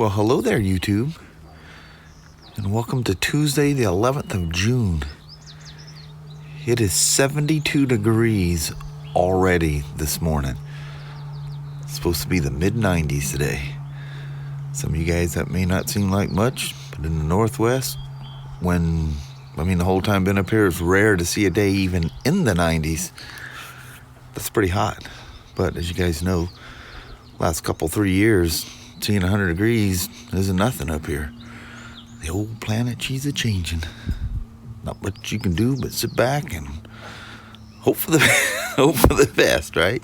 Well, hello there, YouTube, and welcome to Tuesday, the 11th of June. It is 72 degrees already this morning. It's supposed to be the mid-90s today. Some of you guys, that may not seem like much, but in the Northwest, the whole time been up here, it's rare to see a day even in the 90s. That's pretty hot. But as you guys know, last 3 years, seeing 100 degrees isn't nothing up here. The old planet, she's a-changing. Not much you can do but sit back and hope for the best, right?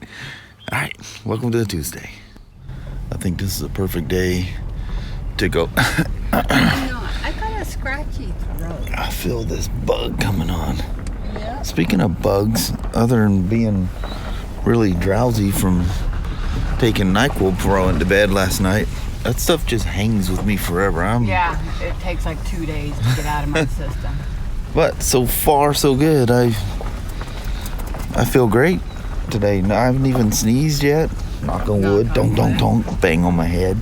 All right, welcome to Tuesday. I think this is a perfect day to go. I got a scratchy throat. I feel this bug coming on. Yeah. Speaking of bugs, other than being really drowsy from taking NyQuil before I went to bed last night, that stuff just hangs with me forever. Yeah, it takes like 2 days to get out of my system. But so far, so good. I feel great today. I haven't even sneezed yet. Knock on wood. Don't bang on my head.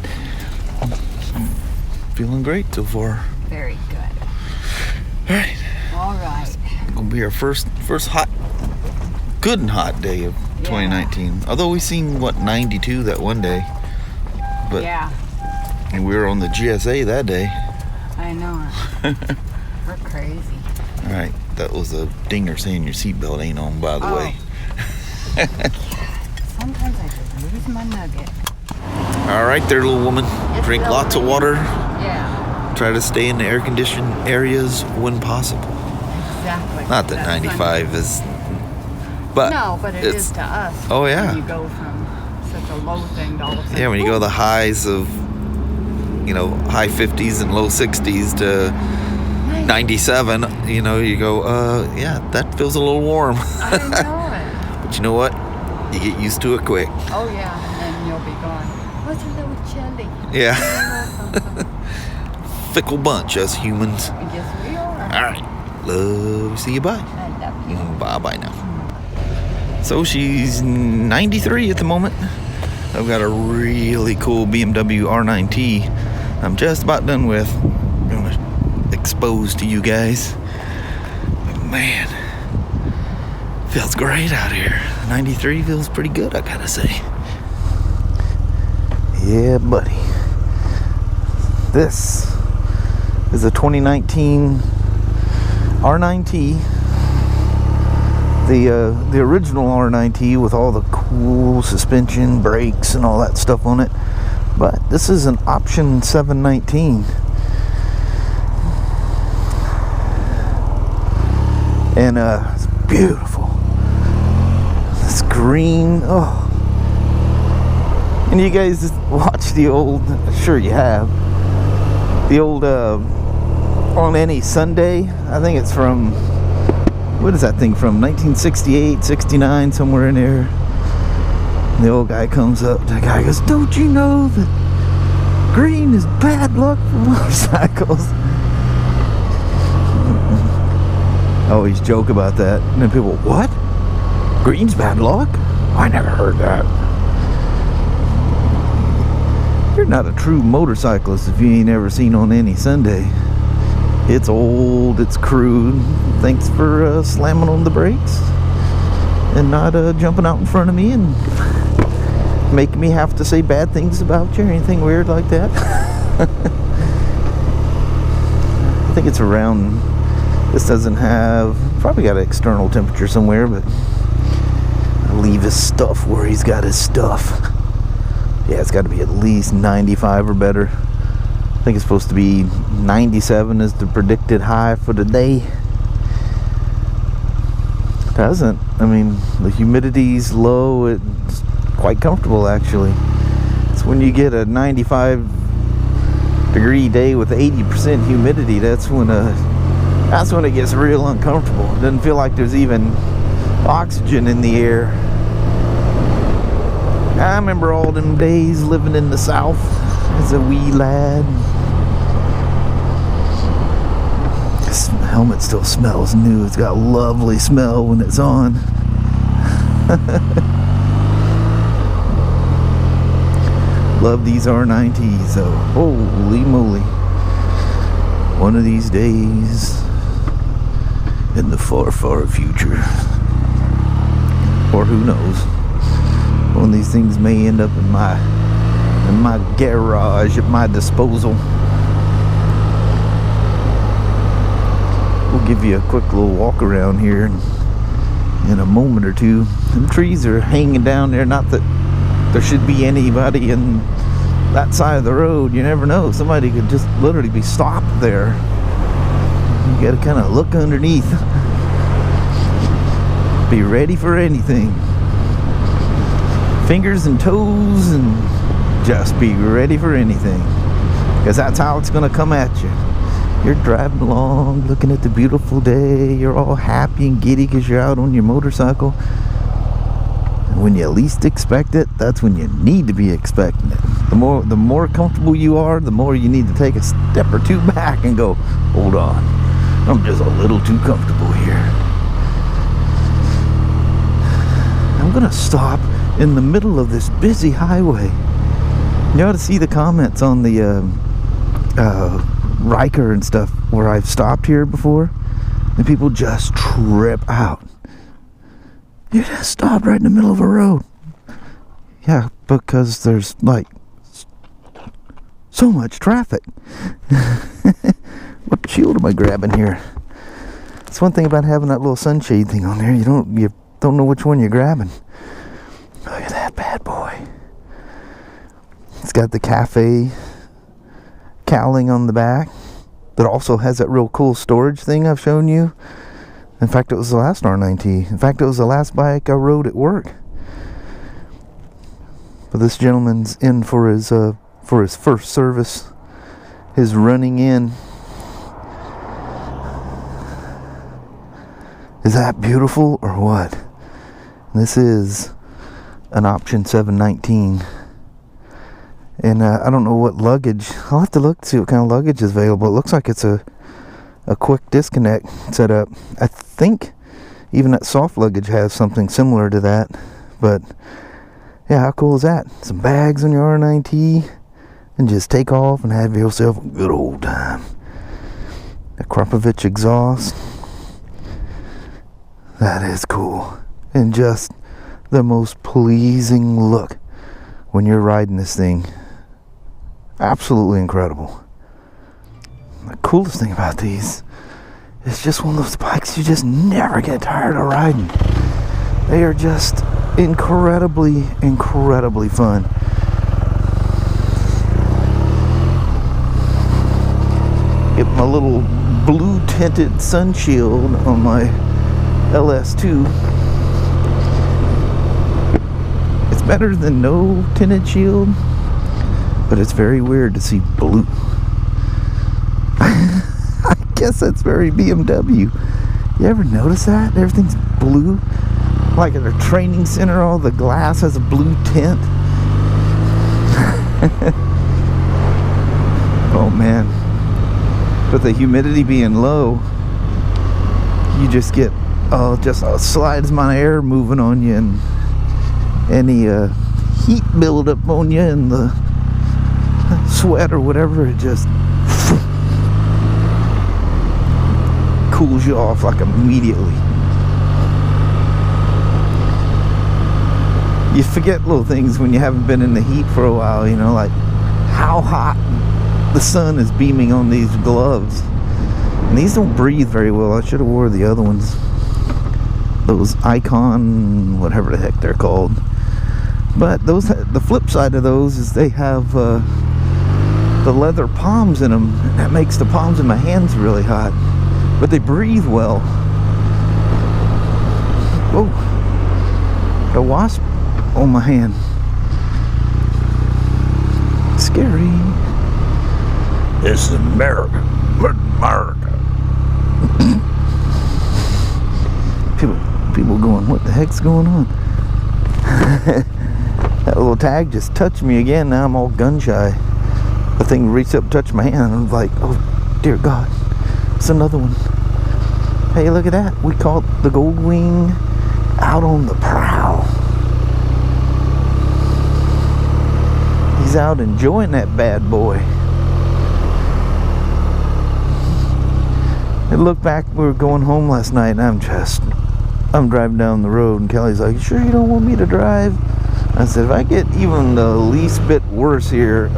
Feeling great so far. Very good. All right. All right. Gonna be our first hot, good and hot day of 2019. Although we seen 92 that one day. But yeah. And we were on the GSA that day. I know. We're crazy. All right. That was a dinger saying your seatbelt ain't on, by the way. Sometimes I just lose my nugget. All right there, little woman. Drink lots of water. Yeah. Try to stay in the air-conditioned areas when possible. Exactly. Not that 95 is... But no, but it is to us. Oh, yeah. When you go from such a low thing to all of a sudden. Yeah, when you go the highs of, high 50s and low 60s to 97, you go, yeah, that feels a little warm. I know it. But you know what? You get used to it quick. Oh, yeah, and then you'll be going, what's a little chilly? Yeah. Fickle bunch, us humans. Yes, we are. All right. Love you. See you. Bye. I love you. Bye now. So she's 93 at the moment. I've got a really cool BMW R9T I'm just about done with. I'm gonna expose to you guys. But man, feels great out here. 93 feels pretty good, I gotta say. Yeah, buddy. This is a 2019 R9T. The original RnineT with all the cool suspension, brakes, and all that stuff on it. But this is an option 719. And it's beautiful. This green, oh. And you guys watch the old, sure you have, the old On Any Sunday. I think it's from, what is that thing from? 1968, 69, somewhere in there. And the old guy comes up. The guy goes, "Don't you know that green is bad luck for motorcycles?" I always joke about that. And then people, "What? Green's bad luck? I never heard that." You're not a true motorcyclist if you ain't ever seen On Any Sunday. It's old, it's crude. Thanks for slamming on the brakes and not jumping out in front of me and making me have to say bad things about you or anything weird like that. I think it's around, this doesn't have, probably got an external temperature somewhere, but I'll leave his stuff where he's got his stuff. Yeah, it's got to be at least 95 or better. I think it's supposed to be 97 is the predicted high for the day. Doesn't. The humidity's low. It's quite comfortable, actually. It's when you get a 95 degree day with 80% humidity, that's when it gets real uncomfortable. It doesn't feel like there's even oxygen in the air. I remember all them days living in the South as a wee lad. This helmet still smells new. It's got a lovely smell when it's on. Love these R9Ts though. Holy moly. One of these days in the far, far future, or who knows, one of these things may end up in my garage at my disposal. We'll give you a quick little walk around here in a moment or two. Some trees are hanging down there. Not that there should be anybody in that side of the road. You never know. Somebody could just literally be stopped there. You gotta kind of look underneath. Be ready for anything. Fingers and toes, and just be ready for anything. Because that's how it's gonna come at you. You're driving along, looking at the beautiful day. You're all happy and giddy because you're out on your motorcycle. And when you least expect it, that's when you need to be expecting it. The more comfortable you are, the more you need to take a step or two back and go, hold on, I'm just a little too comfortable here. I'm gonna stop in the middle of this busy highway. You ought to see the comments on the Ryker and stuff where I've stopped here before, and people just trip out. You just stopped right in the middle of a road. Yeah, because there's like so much traffic. What shield am I grabbing here? It's one thing about having that little sunshade thing on there. You don't know which one you're grabbing. Look at that bad boy. It's got the cafe cowling on the back that also has that real cool storage thing I've shown you. In fact, it was the last RnineT. In fact, it was the last bike I rode at work. But this gentleman's in for his first service, his running in. Is that beautiful or what? This is an option 719. And I don't know what luggage. I'll have to look to see what kind of luggage is available. It looks like it's a quick disconnect setup. I think even that soft luggage has something similar to that. But yeah, how cool is that? Some bags on your RnineT and just take off and have yourself a good old time. A Krapovich exhaust. That is cool. And just the most pleasing look when you're riding this thing. Absolutely incredible. The coolest thing about these is just one of those bikes you just never get tired of riding. They are just incredibly fun. Get my little blue tinted sun shield on my LS2. It's better than no tinted shield, but it's very weird to see blue. I guess that's very BMW. You ever notice that? Everything's blue. Like at a training center, all the glass has a blue tint. Oh man. With the humidity being low, you just get just a slight amount of air moving on you, and any heat buildup on you and the sweat or whatever, it just cools you off like immediately. You forget little things when you haven't been in the heat for a while, you know, like how hot the sun is beaming on these gloves. And these don't breathe very well. I should have wore the other ones. Those Icon, whatever the heck they're called. But those, the flip side of those is they have the leather palms in them. That makes the palms in my hands really hot. But they breathe well. Oh, a wasp on my hand. Scary. This is America. America. People going, what the heck's going on? That little tag just touched me again. Now I'm all gun shy. The thing reached up and touched my hand, and I'm like, oh dear God, it's another one. Hey, look at that. We caught the gold wing out on the prowl. He's He's out enjoying that bad boy. I look back, we were going home last night, and I'm driving down the road, and Kelly's like, "Sure you don't want me to drive?" I said, "If I get even the least bit worse here,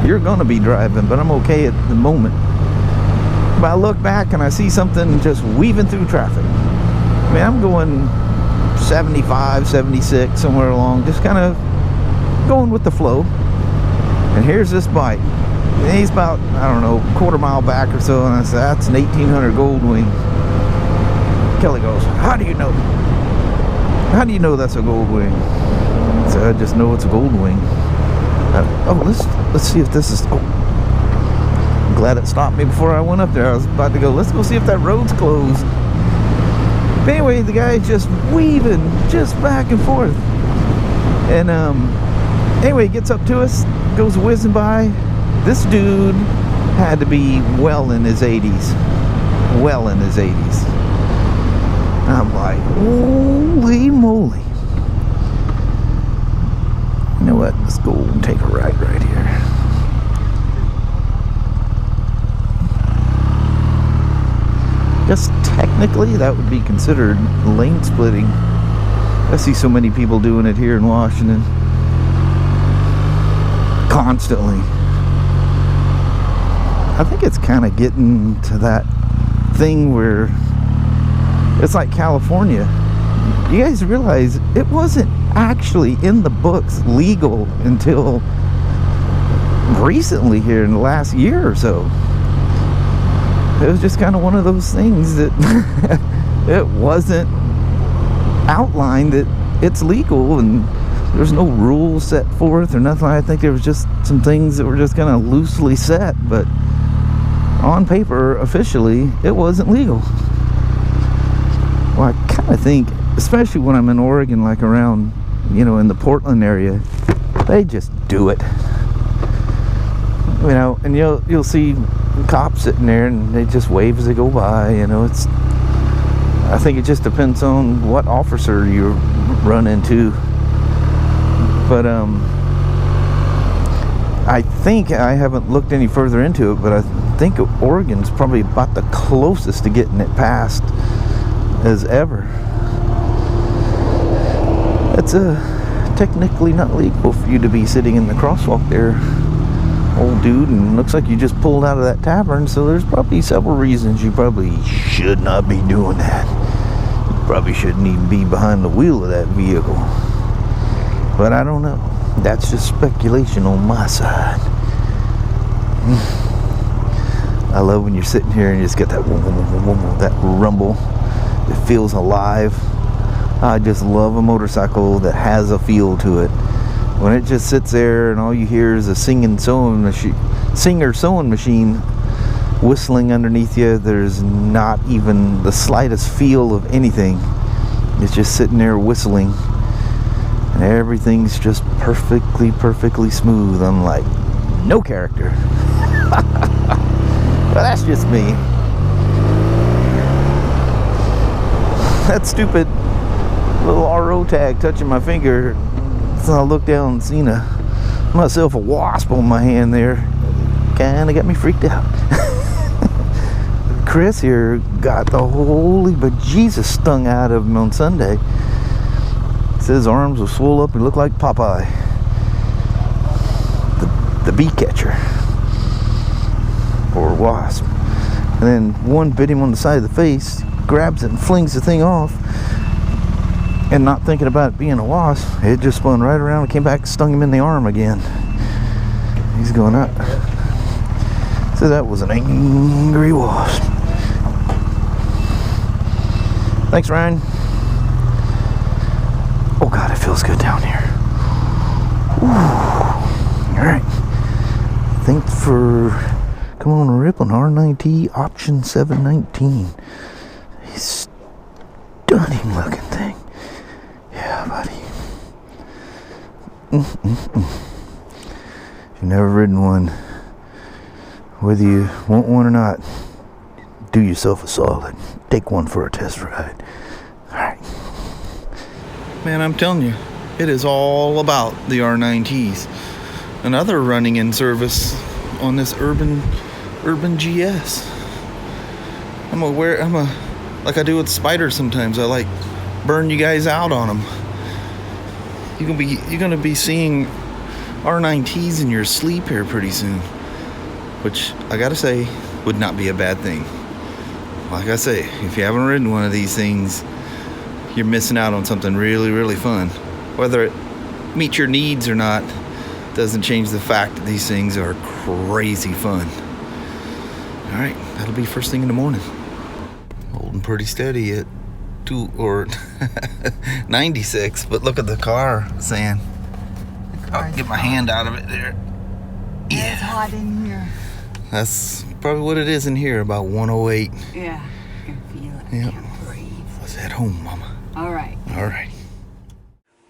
you're gonna be driving, but I'm okay at the moment." But I look back and I see something just weaving through traffic. I mean, I'm going 75, 76, somewhere along, just kind of going with the flow. And here's this bike. And he's about, I don't know, a quarter mile back or so, and I said, "That's an 1800 Goldwing." Kelly goes, "How do you know? How do you know that's a Goldwing?" I said, "I just know it's a Goldwing." Let's see if this is. Oh, I'm glad it stopped me before I went up there. I was about to go, let's go see if that road's closed. But anyway, the guy just weaving just back and forth. And anyway, he gets up to us, goes whizzing by. This dude had to be well in his 80s. Well in his 80s. I'm like, holy moly. You know what? Let's go and take a ride right here. I guess technically that would be considered lane splitting. I see so many people doing it here in Washington. Constantly. I think it's kind of getting to that thing where it's like California. You guys realize it wasn't actually in the books legal until recently here in the last year or so. It was just kind of one of those things that it wasn't outlined that it's legal, and there's no rules set forth or nothing. I think there was just some things that were just kind of loosely set, but on paper, officially, it wasn't legal. Well, I kind of think, especially when I'm in Oregon, like around, you know, in the Portland area, they just do it. You know, and you'll see cops sitting there and they just wave as they go by. You know, I think it just depends on what officer you run into. But I think, I haven't looked any further into it, but I think Oregon's probably about the closest to getting it passed as ever. It's technically not legal for you to be sitting in the crosswalk there, old dude, and looks like you just pulled out of that tavern, so there's probably several reasons you probably should not be doing that. You probably shouldn't even be behind the wheel of that vehicle. But I don't know. That's just speculation on my side. I love when you're sitting here and you just get that that rumble. It feels alive. I just love a motorcycle that has a feel to it. When it just sits there and all you hear is a singer sewing machine whistling underneath you, there's not even the slightest feel of anything. It's just sitting there whistling, and everything's just perfectly smooth. I'm like, no character. Well, that's just me. That stupid little RO tag touching my finger, so I looked down and seen myself a wasp on my hand there. Kinda got me freaked out. Chris here got the holy bejesus stung out of him on Sunday. His arms were swole up and looked like Popeye, the bee catcher, or wasp. And then one bit him on the side of the face, grabs it and flings the thing off, and not thinking about it being a wasp, it just spun right around and came back and stung him in the arm again. He's going up. So that was an angry wasp. Thanks, Ryan. Oh God, it feels good down here. Alright. Thanks for coming on a rip on RnineT option 719. A stunning looking thing. Yeah, buddy. If you've never ridden one, whether you want one or not, do yourself a solid. Take one for a test ride. Alright. Man, I'm telling you, it is all about the RnineTs. another running in service on this urban GS. Like I do with Spyder sometimes. I like burn you guys out on them. You're gonna be seeing R9Ts in your sleep here pretty soon, which I gotta say would not be a bad thing. Like I say, if you haven't ridden one of these things, you're missing out on something really, really fun. Whether it meets your needs or not doesn't change the fact that these things are crazy fun. All right, that'll be first thing in the morning. Holding pretty steady at 96, but look at the car, Sam. I'll get my hand out of it there. Yeah. It's hot in here. That's probably what it is in here, about 108. Yeah, I can feel it. Yep. I can't breathe. Let's head home, Mama. All right. All right.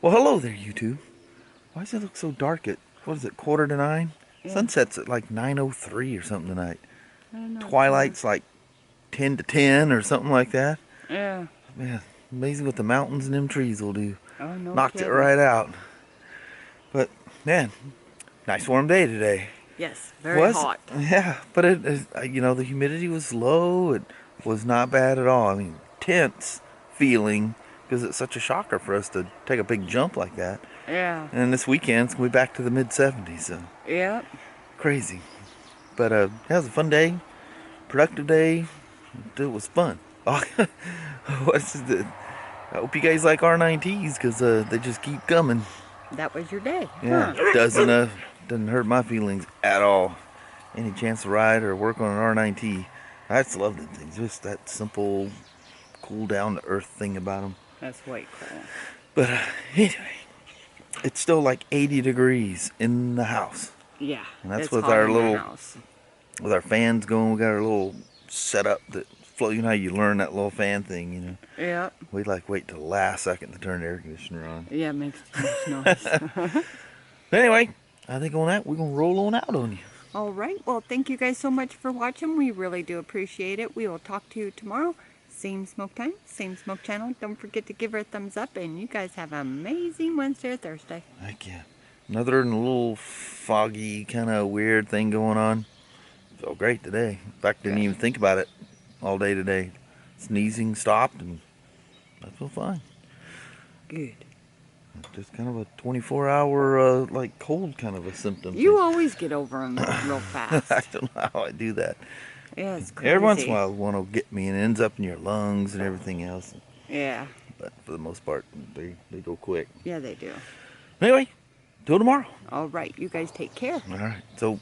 Well, hello there, YouTube. Why does it look so dark at, what is it, 8:45? Yeah. Sunset's at like 9:03 or something tonight. I don't know. Twilight's like 10 to 10 or something like that. Yeah. Man, amazing what the mountains and them trees will do. Oh, no Knocked kidding. it right out. But, man, nice warm day today. Yes, very hot. Yeah, but the humidity was low. It was not bad at all. I mean, tense feeling because it's such a shocker for us to take a big jump like that. Yeah. And this weekend's going to be back to the mid-70s, so. Yeah. Crazy. But it was a fun day, productive day. It was fun. I hope you guys like R9Ts because they just keep coming. That was your day. Yeah, Huh. doesn't hurt my feelings at all. Any chance to ride or work on an R9T, I just love them things. Just that simple, cool down to earth thing about them. That's way cool. But anyway, it's still like 80 degrees in the house. Yeah. And that's it's with hot our in little, house. with our fans going. We got our little setup that flow. You know how you learn that little fan thing, you know. Yeah. We like wait till the last second to turn the air conditioner on. Yeah, it makes too much noise. Anyway, I think on that we're gonna roll on out on you. All right. Well, thank you guys so much for watching. We really do appreciate it. We will talk to you tomorrow. Same smoke time, same smoke channel. Don't forget to give her a thumbs up, and you guys have an amazing Wednesday or Thursday. Heck yeah. Another little foggy, kind of weird thing going on. Felt great today. In fact, didn't even think about it all day today. Sneezing stopped, and I feel fine. Good. Just kind of a 24-hour, like, cold kind of a symptom. You always get over them real fast. I don't know how I do that. Yeah, it's crazy. Every once in a while, one will get me and it ends up in your lungs and everything else. Yeah. But for the most part, they go quick. Yeah, they do. Anyway, till tomorrow. All right. You guys take care. All right. So,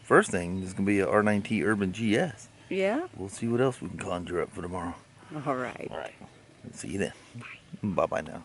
first thing is going to be a R9T Urban GS. Yeah? We'll see what else we can conjure up for tomorrow. All right. All right. See you then. Bye. Bye-bye now.